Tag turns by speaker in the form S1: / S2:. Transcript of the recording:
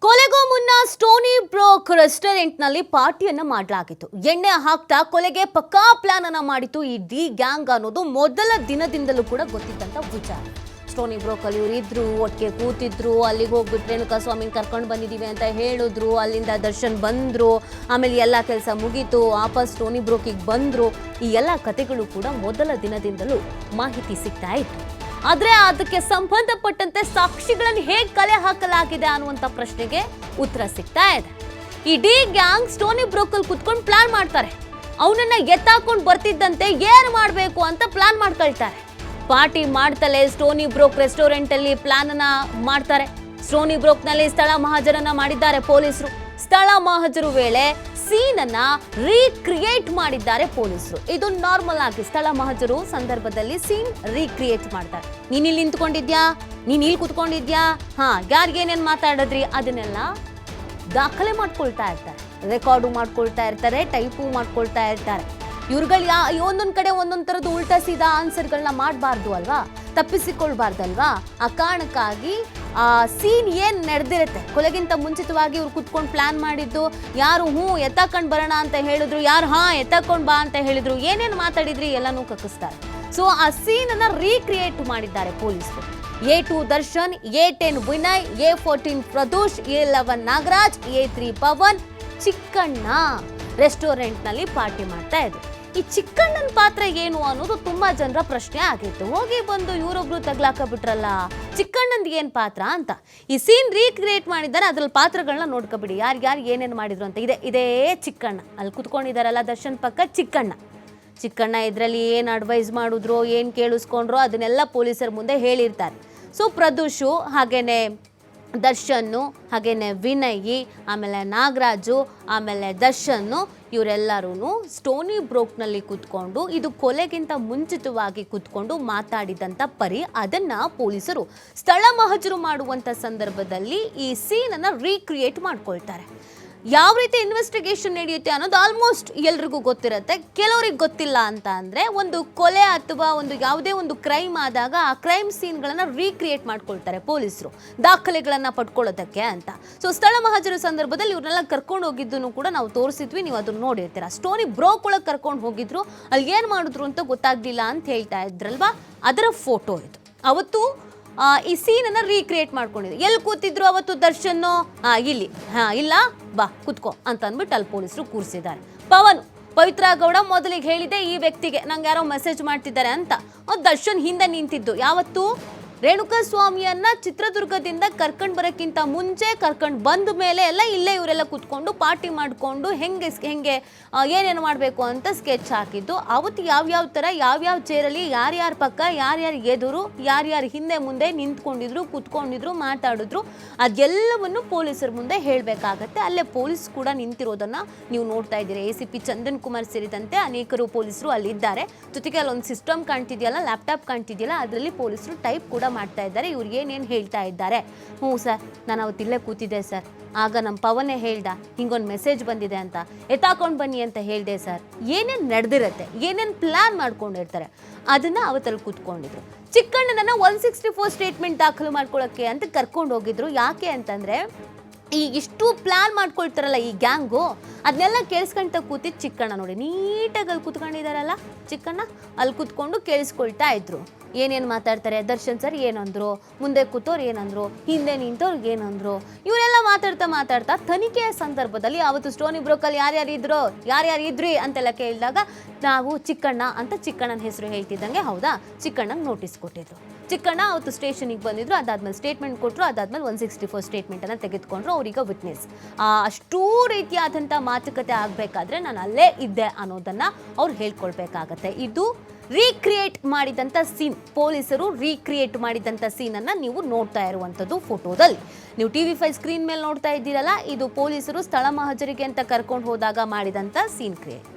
S1: ಕೊಲೆಗೂ ಮುನ್ನ Stony broke ರೆಸ್ಟೋರೆಂಟ್ನಲ್ಲಿ ಪಾರ್ಟಿಯನ್ನ ಮಾಡಲಾಗಿತ್ತು. ಎಣ್ಣೆ ಹಾಕ್ತಾ ಕೊಲೆಗೆ ಪಕ್ಕಾ ಪ್ಲಾನ್ ಅನ್ನ ಮಾಡಿತ್ತು ಈ ಡಿ ಗ್ಯಾಂಗ್ ಅನ್ನೋದು ಮೊದಲ ದಿನದಿಂದಲೂ ಕೂಡ ಗೊತ್ತಿದ್ದಂತ ವಿಚಾರ. ಸ್ಟೋನಿ ಬ್ರೋಕ್ ಅಲ್ಲಿ ಇವರು ಇದ್ರು, ಒಟ್ಟಿಗೆ ಕೂತಿದ್ರು, ಅಲ್ಲಿಗೆ ಹೋಗ್ಬಿಟ್ಟು ರೇಣುಕಾ ಸ್ವಾಮಿನ ಕರ್ಕೊಂಡು ಬಂದಿದ್ದೀವಿ ಅಂತ ಹೇಳಿದ್ರು. ಅಲ್ಲಿಂದ ದರ್ಶನ್ ಬಂದ್ರು, ಆಮೇಲೆ ಎಲ್ಲ ಕೆಲಸ ಮುಗೀತು, ವಾಪಸ್ ಸ್ಟೋನಿ ಬ್ರೋಕಿಗೆ ಬಂದ್ರು. ಈ ಎಲ್ಲ ಕಥೆಗಳು ಕೂಡ ಮೊದಲ ದಿನದಿಂದಲೂ ಮಾಹಿತಿ ಸಿಗ್ತಾ ಇತ್ತು. ಆದ್ರೆ ಅದಕ್ಕೆ ಸಂಬಂಧಪಟ್ಟಂತೆ ಸಾಕ್ಷಿಗಳನ್ನು ಹೇಗೆ ಕಲೆ ಹಾಕಲಾಗಿದೆ ಅನ್ನುವಂಥ ಪ್ರಶ್ನೆಗೆ ಉತ್ತರ ಸಿಗ್ತಾ ಇದೆ. ಈ ಡಿ ಗ್ಯಾಂಗ್ ಸ್ಟೋನಿ ಬ್ರೋಕಲ್ ಕುತ್ಕೊಂಡು ಪ್ಲಾನ್ ಮಾಡ್ತಾರೆ. ಅವನನ್ನ ಎತ್ತಾಕೊಂಡು ಬರ್ತಿದ್ದಂತೆ ಏನು ಮಾಡಬೇಕು ಅಂತ ಪ್ಲಾನ್ ಮಾಡ್ಕೊಳ್ತಾರೆ. ಪಾರ್ಟಿ ಮಾಡ್ತಲೇ ಸ್ಟೋನಿ ಬ್ರೋಕ್ ರೆಸ್ಟೋರೆಂಟ್ ಅಲ್ಲಿ ಪ್ಲಾನ್ ಅನ್ನ ಮಾಡ್ತಾರೆ. ಸ್ಟೋನಿ ಬ್ರೋಕ್ ನಲ್ಲಿ ಸ್ಥಳ ಮಹಾಜರನ್ನ ಮಾಡಿದ್ದಾರೆ ಪೊಲೀಸರು. ಸ್ಥಳ ಮಹಾಜರು ವೇಳೆ ಸೀನ್ ಅನ್ನ ರೀಕ್ರಿಯೇಟ್ ಮಾಡಿದ್ದಾರೆ ಪೊಲೀಸರು. ಇದು ನಾರ್ಮಲ್ ಆಗಿ ಸ್ಥಳ ಮಹಾಜರು ಸಂದರ್ಭದಲ್ಲಿ ಸೀನ್ ರೀಕ್ರಿಯೇಟ್ ಮಾಡ್ತಾರೆ. ನೀನ್ ಇಲ್ಲಿ ನಿಂತ್ಕೊಂಡಿದ್ಯಾ, ನೀನ್ ಇಲ್ಲಿ ಕುತ್ಕೊಂಡಿದ್ಯಾ, ಯಾರಿಗೇನೇನ್ ಮಾತಾಡಿದ್ರಿ ಅದನ್ನೆಲ್ಲ ದಾಖಲೆ ಮಾಡ್ಕೊಳ್ತಾ ಇರ್ತಾರೆ, ರೆಕಾರ್ಡು ಮಾಡ್ಕೊಳ್ತಾ ಇರ್ತಾರೆ, ಟೈಪು ಮಾಡ್ಕೊಳ್ತಾ ಇರ್ತಾರೆ. ಇವ್ರುಗಳು ಒಂದೊಂದ್ ಕಡೆ ಒಂದೊಂದ್ ತರದ್ದು ಉಲ್ಟಾ ಸೀದಾ ಆನ್ಸರ್ಗಳನ್ನ ಮಾಡಬಾರ್ದು ಅಲ್ವಾ, ತಪ್ಪಿಸಿಕೊಳ್ಬಾರ್ದಲ್ವಾ. ಆ ಕಾರಣಕ್ಕಾಗಿ ಆ ಸೀನ್ ಏನ್ ನಡೆದಿರುತ್ತೆ, ಕೊಲೆಗಿಂತ ಮುಂಚಿತವಾಗಿ ಇವ್ರು ಕುತ್ಕೊಂಡು ಪ್ಲಾನ್ ಮಾಡಿದ್ದು, ಯಾರು ಎತ್ತಾಕೊಂಡ್ ಬರೋಣ ಅಂತ ಹೇಳಿದ್ರು, ಯಾರು ಎತ್ತಾಕೊಂಡ್ ಬಾ ಅಂತ ಹೇಳಿದ್ರು, ಏನೇನು ಮಾತಾಡಿದ್ರಿ ಎಲ್ಲನೂ ಕಕ್ಕಿಸ್ತಾರೆ. ಸೊ ಆ ಸೀನ್ ಅನ್ನ ರೀಕ್ರಿಯೇಟ್ ಮಾಡಿದ್ದಾರೆ ಪೊಲೀಸರು. A2 Darshan, A10 Vinay, A14 Pradosh, A11 Nagaraj, A3 Pavan, Chikkanna restaurant ನಲ್ಲಿ ಪಾರ್ಟಿ ಮಾಡ್ತಾ ಇದ್ರು. ಈ ಚಿಕ್ಕಣ್ಣನ ಪಾತ್ರ ಏನು ಅನ್ನೋದು ತುಂಬಾ ಜನರ ಪ್ರಶ್ನೆ ಆಗಿತ್ತು. ಹೋಗಿ ಬಂದು ಇವರೊಬ್ರು ತಗ್ಲಾಕಬಿಟ್ರಲ್ಲ, ಚಿಕ್ಕಣ್ಣಂದ್ ಏನ್ ಪಾತ್ರ ಅಂತ. ಈ ಸೀನ್ ರೀಕ್ರಿಯೇಟ್ ಮಾಡಿದ್ದಾರೆ, ಅದ್ರಲ್ಲಿ ಪಾತ್ರಗಳನ್ನ ನೋಡ್ಕೊಬಿಡಿ, ಯಾರ್ಯಾರು ಏನೇನು ಮಾಡಿದ್ರು ಅಂತ. ಇದೇ ಚಿಕ್ಕಣ್ಣ ಅಲ್ಲಿ ಕುತ್ಕೊಂಡಿದಾರಲ್ಲ ದರ್ಶನ್ ಪಕ್ಕ ಚಿಕ್ಕಣ್ಣ ಇದರಲ್ಲಿ ಏನು ಅಡ್ವೈಸ್ ಮಾಡಿದ್ರು, ಏನು ಕೇಳಿಸ್ಕೊಂಡ್ರು ಅದನ್ನೆಲ್ಲ ಪೊಲೀಸರ ಮುಂದೆ ಹೇಳಿರ್ತಾರೆ. ಸೊ ಪ್ರದೂಷು, ಹಾಗೇನೆ ದರ್ಶನ್ನು, ಹಾಗೇನೆ ವಿನಯ್, ಆಮೇಲೆ ನಾಗರಾಜು, ಆಮೇಲೆ ದರ್ಶನ್ನು, ಇವರೆಲ್ಲರೂ ಸ್ಟೋನಿ ಬ್ರೋಕ್ನಲ್ಲಿ ಕೂತ್ಕೊಂಡು ಇದು ಕೊಲೆಗಿಂತ ಮುಂಚಿತವಾಗಿ ಕೂತ್ಕೊಂಡು ಮಾತಾಡಿದಂಥ ಪರಿ ಅದನ್ನು ಪೊಲೀಸರು ಸ್ಥಳ ಮಹಜರು ಮಾಡುವಂಥ ಸಂದರ್ಭದಲ್ಲಿ ಈ ಸೀನನ್ನು ರೀಕ್ರಿಯೇಟ್ ಮಾಡ್ಕೊಳ್ತಾರೆ. ಯಾವ ರೀತಿ ಇನ್ವೆಸ್ಟಿಗೇಷನ್ ನಡೆಯುತ್ತೆ ಅನ್ನೋದು ಆಲ್ಮೋಸ್ಟ್ ಎಲ್ರಿಗೂ ಗೊತ್ತಿರುತ್ತೆ. ಕೆಲವ್ರಿಗೆ ಗೊತ್ತಿಲ್ಲ ಅಂತ ಅಂದರೆ, ಒಂದು ಕೊಲೆ ಅಥವಾ ಒಂದು ಯಾವುದೇ ಒಂದು ಕ್ರೈಮ್ ಆದಾಗ ಆ ಕ್ರೈಮ್ ಸೀನ್ಗಳನ್ನು ರೀಕ್ರಿಯೇಟ್ ಮಾಡ್ಕೊಳ್ತಾರೆ ಪೊಲೀಸರು, ದಾಖಲೆಗಳನ್ನು ಪಡ್ಕೊಳ್ಳೋದಕ್ಕೆ ಅಂತ. ಸೊ ಸ್ಥಳ ಮಹಾಜರು ಸಂದರ್ಭದಲ್ಲಿ ಇವ್ರನ್ನೆಲ್ಲ ಕರ್ಕೊಂಡು ಹೋಗಿದ್ದನ್ನು ಕೂಡ ನಾವು ತೋರಿಸಿದ್ವಿ, ನೀವು ಅದನ್ನು ನೋಡಿರ್ತೀರ. ಸ್ಟೋನಿ ಬ್ರೋಕ್ ಒಳಗೆ ಕರ್ಕೊಂಡು ಹೋಗಿದ್ರು, ಅಲ್ಲಿ ಏನು ಮಾಡಿದ್ರು ಅಂತ ಗೊತ್ತಾಗ್ಲಿಲ್ಲ ಅಂತ ಹೇಳ್ತಾ ಇದ್ರಲ್ವಾ, ಅದರ ಫೋಟೋ ಇದು. ಅವತ್ತು ಈ ಸೀನನ್ನು ರೀಕ್ರಿಯೇಟ್ ಮಾಡ್ಕೊಂಡಿದ್ರು. ಎಲ್ಲಿ ಕೂತಿದ್ರು ಅವತ್ತು ದರ್ಶನ್ನು, ಇಲ್ಲಿ, ಇಲ್ಲ ಬಾ ಕುತ್ಕೋ ಅಂತ ಅಂದ್ಬಿಟ್ಟು ಅಲ್ಲಿ ಪೊಲೀಸರು ಕೂರಿಸಿದ್ದಾರೆ. ಪವಿತ್ರ ಗೌಡ ಮೊದಲಿಗೆ ಹೇಳಿದೆ ಈ ವ್ಯಕ್ತಿಗೆ ನಂಗೆ ಯಾರೋ ಮೆಸೇಜ್ ಮಾಡ್ತಿದ್ದಾರೆ ಅಂತ. ದರ್ಶನ್ ಹಿಂದೆ ನಿಂತಿದ್ದು ಯಾವತ್ತು ರೇಣುಕಾ ಸ್ವಾಮಿಯನ್ನ ಚಿತ್ರದುರ್ಗದಿಂದ ಕರ್ಕೊಂಡು ಬರೋಕ್ಕಿಂತ ಮುಂಚೆ, ಕರ್ಕೊಂಡು ಬಂದ ಮೇಲೆ ಎಲ್ಲ ಇಲ್ಲೇ ಇವರೆಲ್ಲ ಕೂತ್ಕೊಂಡು ಪಾರ್ಟಿ ಮಾಡಿಕೊಂಡು ಹೆಂಗೆ ಏನೇನು ಮಾಡಬೇಕು ಅಂತ ಸ್ಕೆಚ್ ಹಾಕಿದ್ದು. ಅವತ್ತು ಯಾವ್ಯಾವ ಥರ ಯಾವ್ಯಾವ ಚೇರಲ್ಲಿ ಯಾರ್ಯಾರ ಪಕ್ಕ ಯಾರ್ಯಾರು ಎದುರು ಯಾರ್ಯಾರು ಹಿಂದೆ ಮುಂದೆ ನಿಂತ್ಕೊಂಡಿದ್ರು, ಕೂತ್ಕೊಂಡಿದ್ರು, ಮಾತಾಡಿದ್ರು, ಅದೆಲ್ಲವನ್ನು ಪೊಲೀಸರ ಮುಂದೆ ಹೇಳಬೇಕಾಗತ್ತೆ. ಅಲ್ಲೇ ಪೊಲೀಸ್ ಕೂಡ ನಿಂತಿರೋದನ್ನು ನೀವು ನೋಡ್ತಾ ಇದ್ದೀರಿ. ACP ಚಂದನ್ ಕುಮಾರ್ ಸೇರಿದಂತೆ ಅನೇಕರು ಪೊಲೀಸರು ಅಲ್ಲಿದ್ದಾರೆ. ಜೊತೆಗೆ ಅಲ್ಲೊಂದು ಸಿಸ್ಟಮ್ ಕಾಣ್ತಿದೆಯಲ್ಲ, ಲ್ಯಾಪ್ಟಾಪ್ ಕಾಣ್ತಿದೆಯಲ್ಲ, ಅದರಲ್ಲಿ ಪೊಲೀಸರು ಟೈಪ್ ಕೂಡ ಮಾಡ್ತಾ ಇದ್ದಾರೆ. ಇವ್ರು ಏನೇನು ಹೇಳ್ತಾ ಇದ್ದಾರೆ. ಸರ್, ನಾನು ಅವತ್ತಿಲ್ಲೇ ಕೂತಿದ್ದೆ ಸರ್, ಆಗ ನಮ್ಮ ಪವನೇ ಹೇಳ್ದ ಹಿಂಗೊಂದು ಮೆಸೇಜ್ ಬಂದಿದೆ ಅಂತ, ಎತ್ತಾಕೊಂಡು ಬನ್ನಿ ಅಂತ ಹೇಳಿದೆ ಸರ್. ಏನೇನು ನಡೆದಿರುತ್ತೆ, ಏನೇನು ಪ್ಲಾನ್ ಮಾಡ್ಕೊಂಡಿರ್ತಾರೆ ಅದನ್ನು ಅವತ್ತಲ್ಲಿ ಕೂತ್ಕೊಂಡಿದ್ರು. ಚಿಕ್ಕಣ್ಣನನ್ನ 164 ಸ್ಟೇಟ್ಮೆಂಟ್ ದಾಖಲು ಮಾಡ್ಕೊಳ್ಳೋಕ್ಕೆ ಅಂತ ಕರ್ಕೊಂಡು ಹೋಗಿದ್ರು. ಯಾಕೆ ಅಂತಂದರೆ, ಈ ಇಷ್ಟು ಪ್ಲಾನ್ ಮಾಡ್ಕೊಳ್ತಾರಲ್ಲ ಈ ಗ್ಯಾಂಗು, ಅದನ್ನೆಲ್ಲ ಕೇಳಿಸ್ಕೊಂತ ಕೂತಿದ್ದು ಚಿಕ್ಕಣ್ಣ. ನೋಡಿ ನೀಟಾಗಿ ಅಲ್ಲಿ ಕೂತ್ಕೊಂಡಿದ್ದಾರಲ್ಲ ಚಿಕ್ಕಣ್ಣ, ಅಲ್ಲಿ ಕೂತ್ಕೊಂಡು ಕೇಳಿಸ್ಕೊಳ್ತಾ ಇದ್ರು. ಏನೇನು ಮಾತಾಡ್ತಾರೆ, ದರ್ಶನ್ ಸರ್ ಏನಂದ್ರು, ಮುಂದೆ ಕೂತವ್ರು ಏನಂದ್ರು, ಹಿಂದೆ ನಿಂತವ್ರಿಗೆ ಏನಂದ್ರು, ಇವರೆಲ್ಲ ಮಾತಾಡ್ತಾ ತನಿಖೆಯ ಸಂದರ್ಭದಲ್ಲಿ ಅವತ್ತು ಸ್ಟೋನಿ ಬ್ರೋಕಲ್ಲಿ ಯಾರ್ಯಾರು ಇದ್ರಿ ಅಂತೆಲ್ಲ ಕೇಳಿದಾಗ ನಾವು ಚಿಕ್ಕಣ್ಣ ಅಂತ ಚಿಕ್ಕಣ್ಣನ ಹೆಸರು ಹೇಳ್ತಿದ್ದಂಗೆ ಹೌದಾ ಚಿಕ್ಕಣ್ಣಂಗೆ ನೋಟಿಸ್ ಕೊಟ್ಟಿದ್ರು. ಚಿಕ್ಕಣ್ಣ ಅವತ್ತು ಸ್ಟೇಷನಿಗೆ ಬಂದಿದ್ರು, ಅದಾದ್ಮೇಲೆ ಸ್ಟೇಟ್ಮೆಂಟ್ ಕೊಟ್ಟರು, ಅದಾದ್ಮೇಲೆ 164 ಸ್ಟೇಟ್ಮೆಂಟನ್ನು ತೆಗೆದುಕೊಂಡ್ರು. ಅವರೀಗ ವಿಟ್ನೆಸ್. ಅಷ್ಟೂ ರೀತಿಯಾದಂಥ ಮಾತುಕತೆ ಆಗಬೇಕಾದ್ರೆ ನಾನು ಅಲ್ಲೇ ಇದ್ದೆ ಅನ್ನೋದನ್ನು ಅವ್ರು ಹೇಳ್ಕೊಳ್ಬೇಕಾಗತ್ತೆ. ಇದು ರೀಕ್ರಿಯೇಟ್ ಮಾಡಿದಂಥ ಸೀನ್, ಪೊಲೀಸರು ರೀಕ್ರಿಯೇಟ್ ಮಾಡಿದಂಥ ಸೀನನ್ನು ನೀವು ನೋಡ್ತಾ ಇರುವಂಥದ್ದು ಫೋಟೋದಲ್ಲಿ. ನೀವು TV5 ಸ್ಕ್ರೀನ್ ಮೇಲೆ ನೋಡ್ತಾ ಇದ್ದೀರಲ್ಲ, ಇದು ಪೊಲೀಸರು ಸ್ಥಳ ಮಹಜರಿಗೆ ಅಂತ ಕರ್ಕೊಂಡು ಹೋದಾಗ ಮಾಡಿದಂಥ ಸೀನ್ ಕ್ರಿಯೇಟ್.